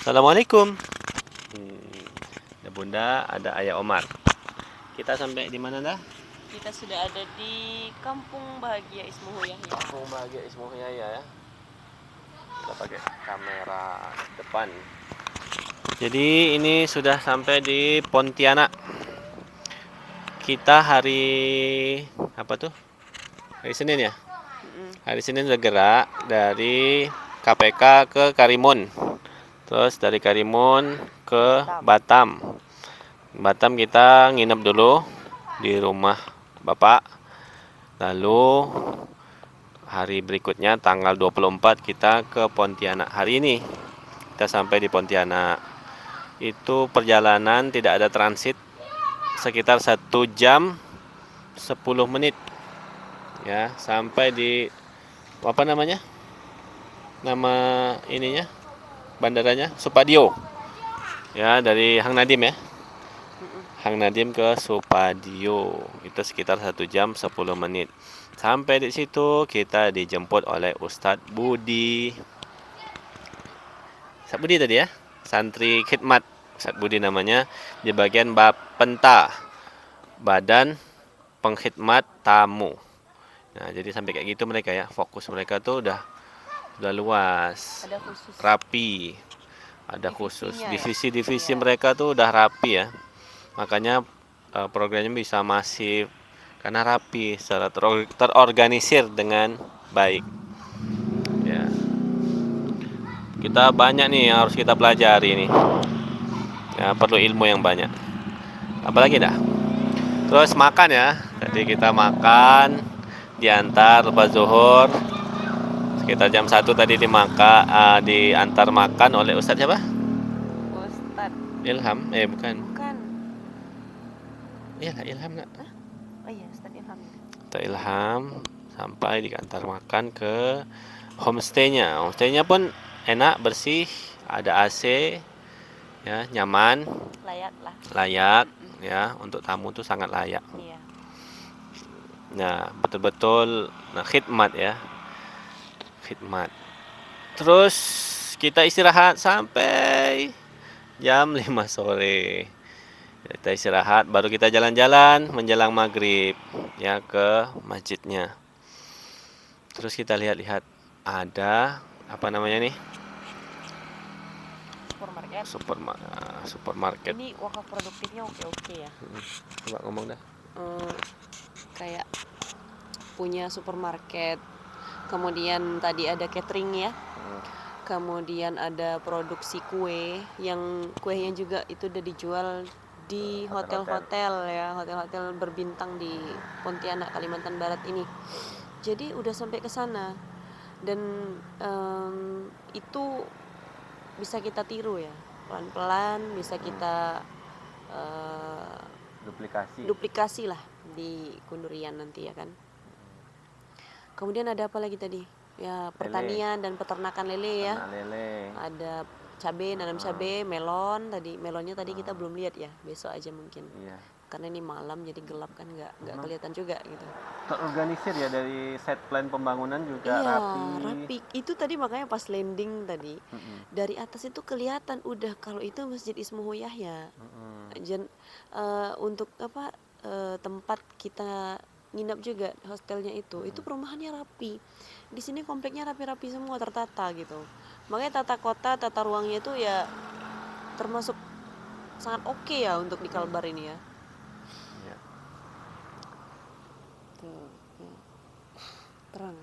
Assalamualaikum. Ada Bunda, ada Ayah Omar. Kita sampai di mana dah? Kita sudah ada di Kampung Bahagia Ismuhu Yahya. Kampung Bahagia Ismuhu Yahya ya. Kita pakai kamera depan. Jadi ini sudah sampai di Pontianak. Kita hari apa tuh? Hari Senin ya? Hari Senin sudah gerak dari KPK ke Karimun. Terus dari Karimun ke Batam. Batam kita nginep dulu di rumah Bapak. Lalu hari berikutnya tanggal 24 kita ke Pontianak. Hari ini kita sampai di Pontianak. Itu perjalanan tidak ada transit sekitar 1 jam 10 menit. Ya, sampai di apa namanya? Nama ininya? Bandaranya Supadio. Ya, dari Hang Nadim ya. Hang Nadim ke Supadio itu sekitar 1 jam 10 menit. Sampai di situ kita dijemput oleh Ustadz Budi. Ustadz Budi tadi ya, santri khidmat. Ustadz Budi namanya, di bagian Bapenta, Badan Pengkhidmat Tamu. Nah, jadi sampai kayak gitu mereka ya, fokus mereka tuh udah luas, Ada khusus rapi. Ada khusus divisinya ya? divisi-divisi Iya. mereka tuh udah rapi ya. Makanya programnya bisa masif karena rapi, secara terorganisir dengan baik. Ya. Kita banyak nih yang harus kita pelajari nih. Ya, perlu ilmu yang banyak. Apalagi dah. Terus makan ya. Jadi kita makan diantar lepas zuhur. Sekitar jam 1 tadi diantar makan oleh Ustadz siapa? Ustadz. Ilham? Bukan. Bukan. Iya lah, Ilham nggak? Oh iya, Ustadz Ilham. Ustadz Ilham sampai diantar makan ke homestay-nya. Homestay-nya pun enak, bersih, ada AC, ya, nyaman, Layak lah. layak, ya, untuk tamu tuh sangat layak. Iya. Nah, betul-betul khidmat ya. Khidmat. Terus kita istirahat sampai jam 5 sore. Kita istirahat, baru kita jalan-jalan menjelang maghrib ya ke masjidnya. Terus kita lihat-lihat ada apa namanya nih? Supermarket. Ini wakaf produktifnya oke ya. Coba ngomong dah. Kayak punya supermarket. Kemudian tadi ada catering ya. Kemudian ada produksi kue, yang kuenya juga itu udah dijual di hotel-hotel ya, hotel-hotel berbintang di Pontianak, Kalimantan Barat ini. Jadi udah sampai ke sana dan itu bisa kita tiru ya, pelan-pelan bisa kita duplikasi lah di Kundurian nanti ya kan. Kemudian ada apa lagi tadi? Ya, pertanian dan peternakan lele ya. Ada cabai, nanam cabai, melon tadi. Melonnya tadi kita belum lihat ya, besok aja mungkin. Iya. Karena ini malam jadi gelap kan, nggak kelihatan juga gitu. Terorganisir ya, dari set plan pembangunan juga Iya, rapi. Itu tadi makanya pas landing tadi dari atas itu kelihatan udah kalau itu Masjid Ismuhu Yahya. Untuk apa tempat kita nginap juga hostelnya itu perumahannya rapi. Di sini kompleknya rapi-rapi semua, tertata gitu. Makanya tata kota, tata ruangnya itu ya termasuk sangat oke ya untuk di Kalbar ini ya. Iya. Tuh, terang.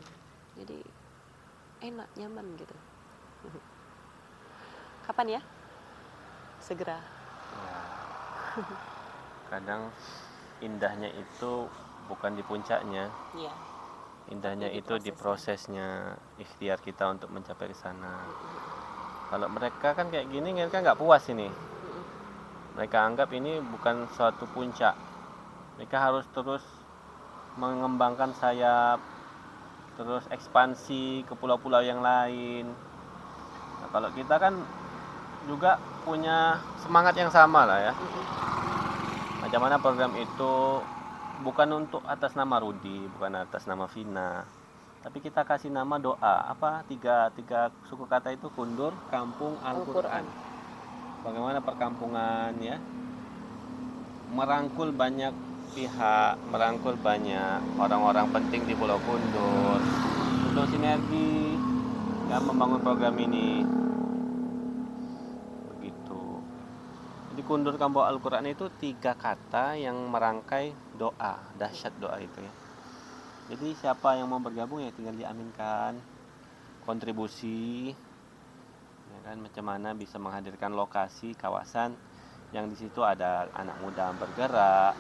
Jadi enak, nyaman gitu. Kapan ya? Segera. Ya. Kadang indahnya itu bukan di puncaknya. Iya. Indahnya itu di prosesnya, ikhtiar kita untuk mencapai ke sana. Kalau mereka kan kayak gini, mereka nggak puas ini. Mereka anggap ini bukan suatu puncak. Mereka harus terus mengembangkan sayap, terus ekspansi ke pulau-pulau yang lain. Nah, kalau kita kan juga punya semangat yang sama lah ya. Macam mana program itu bukan untuk atas nama Rudi, bukan atas nama Vina, tapi kita kasih nama doa. Apa tiga suku kata itu? Kundur Kampung Al-Quran. bagaimana perkampungan ya merangkul banyak pihak, merangkul banyak orang-orang penting di Pulau Kundur untuk sinergi yang membangun program ini. Begitu. Jadi Kundur Kampung Al-Quran itu 3 kata yang merangkai doa, dahsyat doa itu ya. Jadi siapa yang mau bergabung ya tinggal diaminkan kontribusi, ya kan, macam mana bisa menghadirkan lokasi kawasan yang di situ ada anak muda bergerak,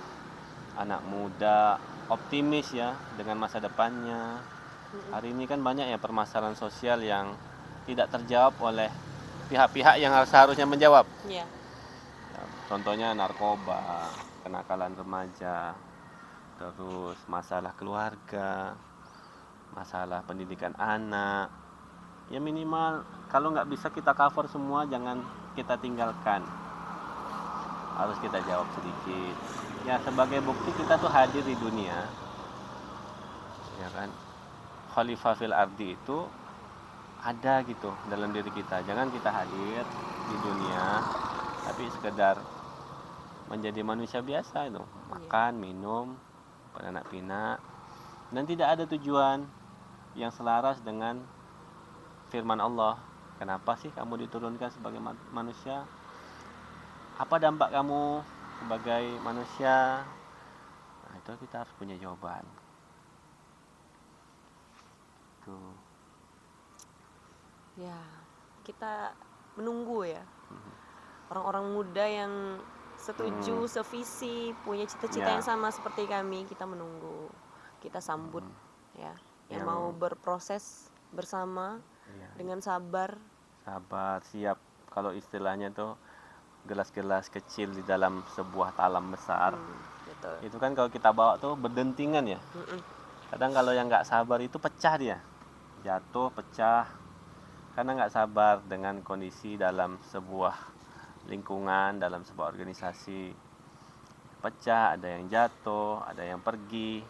anak muda optimis ya dengan masa depannya. Hari ini kan banyak ya permasalahan sosial yang tidak terjawab oleh pihak-pihak yang seharusnya menjawab. Iya. Ya, contohnya narkoba, kenakalan remaja, terus masalah keluarga, masalah pendidikan anak. Ya minimal kalau nggak bisa kita cover semua, jangan kita tinggalkan. Harus kita jawab sedikit. Ya sebagai bukti kita tuh hadir di dunia. Ya kan? Khalifah fil ardi itu ada gitu dalam diri kita. Jangan kita hadir di dunia tapi sekedar menjadi manusia biasa itu, makan, minum, beranak pinak, dan tidak ada tujuan yang selaras dengan firman Allah. Kenapa sih kamu diturunkan sebagai manusia? Apa dampak kamu sebagai manusia? Nah, itu kita harus punya jawaban. Tuh. Ya, kita menunggu ya. Orang-orang muda yang setuju, sevisi, punya cita-cita Ya. yang sama seperti kami, kita menunggu. Kita sambut ya. Yang mau berproses bersama Ya. dengan sabar. Sabar, siap. Kalau istilahnya tuh gelas-gelas kecil di dalam sebuah talam besar. Betul. Itu kan kalau kita bawa tuh berdentingan ya. Kadang kalau yang nggak sabar itu pecah dia, jatuh, pecah, karena nggak sabar dengan kondisi dalam sebuah lingkungan, dalam sebuah organisasi. Pecah, ada yang jatuh, ada yang pergi.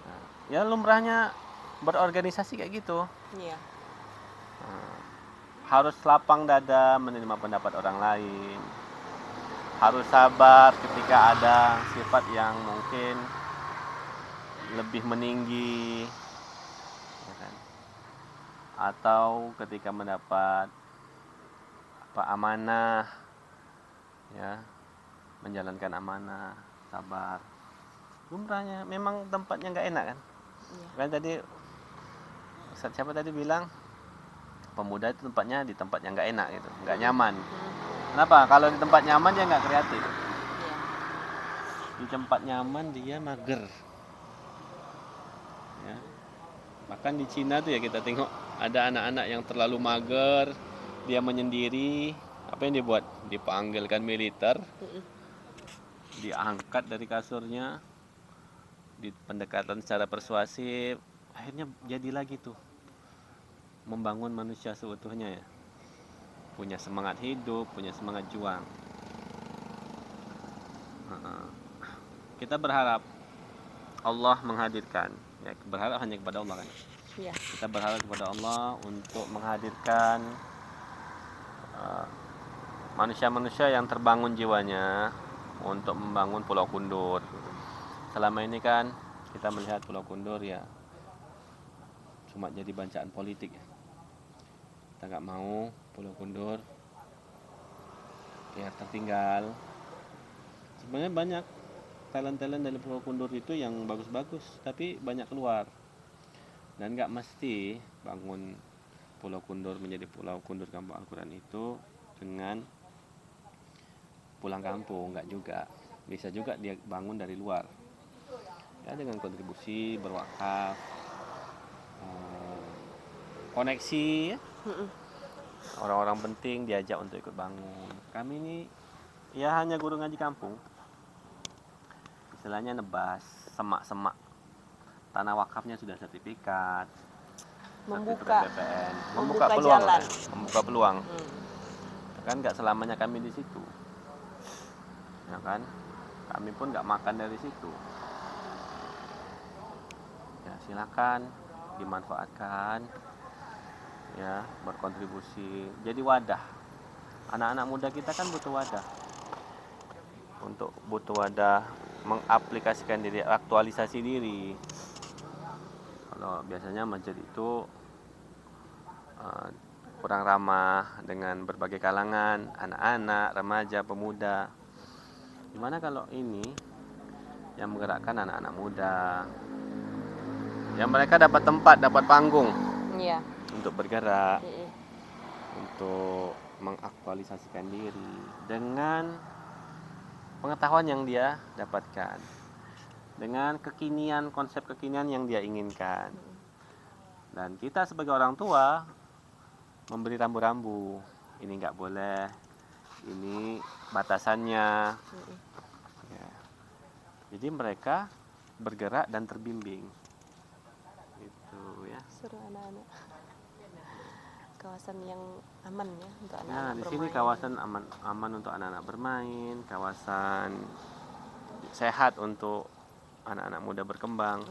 Nah, ya lumrahnya berorganisasi kayak gitu. Iya. Harus lapang dada menerima pendapat orang lain. Harus sabar ketika ada sifat yang mungkin lebih meninggi, ya kan? Atau ketika mendapat amanah, ya, menjalankan amanah, sabar. Lumrahnya memang tempatnya nggak enak kan? Iya. Kan tadi Ustaz siapa tadi bilang pemuda itu tempatnya di tempat yang nggak enak gitu, nggak nyaman. Kenapa? Kalau di tempat nyaman dia nggak kreatif. Iya. Di tempat nyaman dia mager. Ya. Bahkan di Cina tuh ya kita tengok ada anak-anak yang terlalu mager, dia menyendiri. Apa yang dibuat? Dipanggilkan militer, diangkat dari kasurnya, di pendekatan secara persuasif, akhirnya jadi lagi tuh membangun manusia seutuhnya ya, punya semangat hidup, punya semangat juang. Kita berharap Allah menghadirkan, ya berharap hanya kepada Allah kan. Iya. Kita berharap kepada Allah untuk menghadirkan manusia-manusia yang terbangun jiwanya untuk membangun Pulau Kundur. Selama ini kan kita melihat Pulau Kundur ya cuma jadi bancaan politik ya. Kita nggak mau Pulau Kundur ya tertinggal. Sebenarnya banyak talent-talent dari Pulau Kundur itu yang bagus-bagus, tapi banyak keluar. Dan nggak mesti bangun Pulau Kundur menjadi Pulau Kundur Kampung Al-Quran itu dengan pulang kampung, nggak juga. Bisa juga dia bangun dari luar. Ya dengan kontribusi, berwakaf, koneksi ya. Orang-orang penting diajak untuk ikut bangun. Kami ini ya hanya guru ngaji kampung. Istilahnya nebas, semak-semak. Tanah wakafnya sudah sertifikat. Membuka BPN, membuka peluang, jalan. membuka peluang. Kan nggak selamanya kami di situ. Ya kan? Kami pun nggak makan dari situ. Ya silakan dimanfaatkan, ya berkontribusi, jadi wadah Anak-anak muda kita kan butuh wadah. Butuh wadah mengaplikasikan diri, aktualisasi diri. Kalau biasanya masjid itu kurang ramah dengan berbagai kalangan, anak-anak, remaja, pemuda. Gimana kalau ini yang menggerakkan anak-anak muda, yang mereka dapat tempat, dapat panggung Iya. untuk bergerak, untuk mengaktualisasikan diri dengan pengetahuan yang dia dapatkan, dengan kekinian, konsep kekinian yang dia inginkan. Dan kita sebagai orang tua memberi rambu-rambu, ini nggak boleh, ini batasannya. Ya. Jadi mereka bergerak dan terbimbing. Gitu ya. Seru anak-anak. Kawasan yang aman ya untuk anak-anak Nah, di bermain. sini kawasan aman untuk anak-anak bermain, kawasan sehat untuk anak-anak muda berkembang.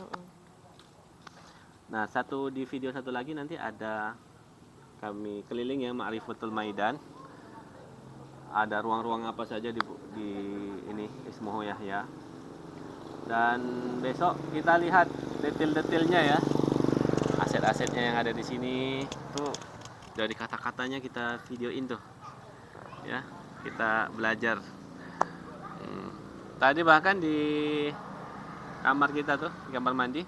Nah, di video satu lagi nanti ada kami keliling ya Ma'rifatul Maidan. Ada ruang-ruang apa saja di ini Ismuhu Yahya. Dan besok kita lihat detail-detailnya ya. Aset-asetnya yang ada di sini tuh dari kata-katanya kita videoin tuh. Ya, kita belajar. Tadi bahkan di kamar kita tuh, di kamar mandi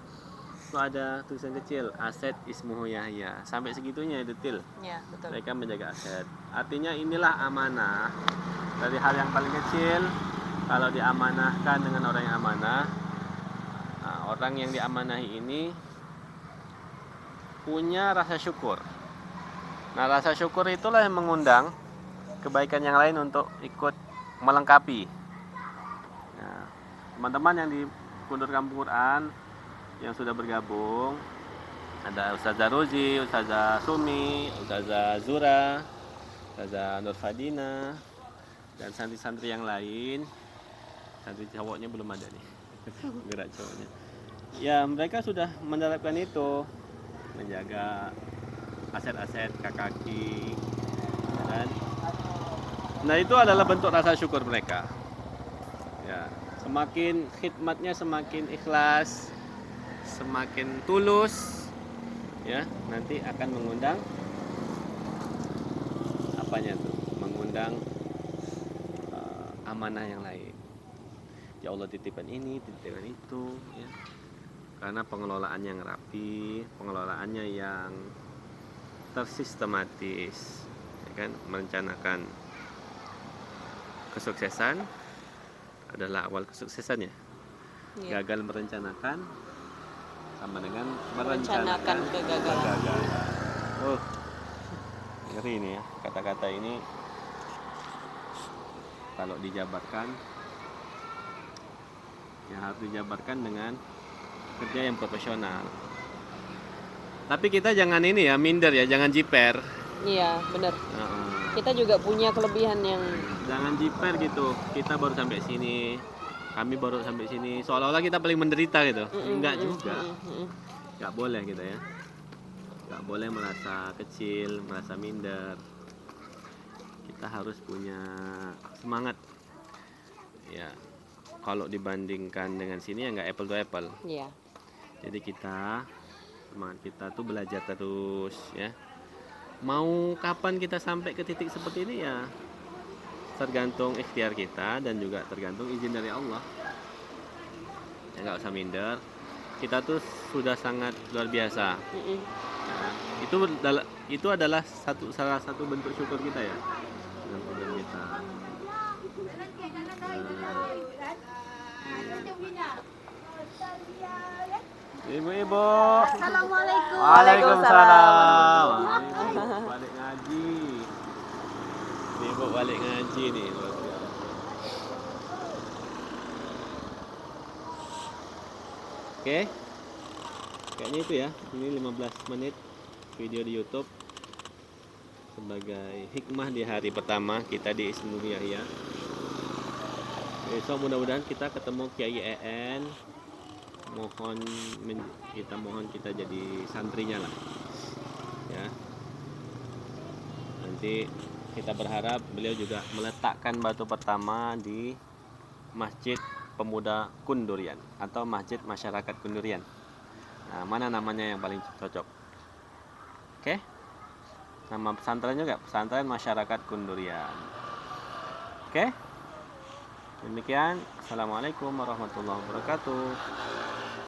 itu ada tulisan kecil aset Ismuhu Yahya. Sampai segitunya detail. Ya, betul. Mereka menjaga aset. Artinya inilah amanah. Dari hal yang paling kecil, kalau diamanahkan dengan orang yang amanah, nah, orang yang diamanahi ini punya rasa syukur. Nah, rasa syukur itulah yang mengundang kebaikan yang lain untuk ikut melengkapi. Nah, teman-teman yang di Pondok Kampung Quran yang sudah bergabung, ada Ustazah Rozi, Ustazah Sumi, Ustazah Zura, Ustazah Nur Fadina, dan santri-santri yang lain. Santri cowoknya belum ada nih, gerak cowoknya. Ya, mereka sudah menerapkan itu, menjaga aset-aset kaki. Dan nah, itu adalah bentuk rasa syukur mereka. Ya, semakin khidmatnya semakin ikhlas, semakin tulus, ya, nanti akan mengundang apanya tuh? Mengundang amanah yang lain. Ya Allah, titipan ini, titipan itu, ya. Karena pengelolaannya yang rapi, pengelolaannya yang tersistematis, ya kan? Merencanakan kesuksesan adalah awal kesuksesannya. Ya. Gagal merencanakan sama dengan Merencanakan kegagalan. Oh, ngeri ini ya, kata-kata ini kalau dijabarkan, ya harus dijabarkan dengan kerja yang profesional. Tapi kita jangan ini ya, minder ya, jangan jiper. Iya, benar. Kita juga punya kelebihan yang jangan jiper gitu. Kita baru sampai sini, kami baru sampai sini, seolah-olah kita paling menderita gitu. Enggak juga. Enggak boleh gitu ya. Enggak boleh merasa kecil, merasa minder. Kita harus punya semangat. Ya, kalau dibandingkan dengan sini ya nggak apple to apple. Iya. Jadi semangat kita tuh belajar terus ya. Mau kapan kita sampai ke titik seperti ini ya tergantung ikhtiar kita dan juga tergantung izin dari Allah. Ya nggak usah minder. Kita tuh sudah sangat luar biasa. Nah, itu adalah salah satu bentuk syukur kita ya. Dengan program kita. Ibu-ibu. Assalamualaikum. Waalaikumsalam. Ibu balik ngaji. Ibu balik ngaji nih. Oke. Kayaknya itu ya. Ini 15 menit video di YouTube sebagai hikmah di hari pertama kita di Ismuhu Yahya. Besok mudah-mudahan kita ketemu Kiai EN. Mohon kita jadi santrinya lah ya. Nanti kita berharap beliau juga meletakkan batu pertama di Masjid Pemuda Kundurian atau Masjid Masyarakat Kundurian. Nah, mana namanya yang paling cocok? Oke? Nama pesantren juga, Pesantren Masyarakat Kundurian. Oke? Demikian. Assalamualaikum warahmatullahi wabarakatuh.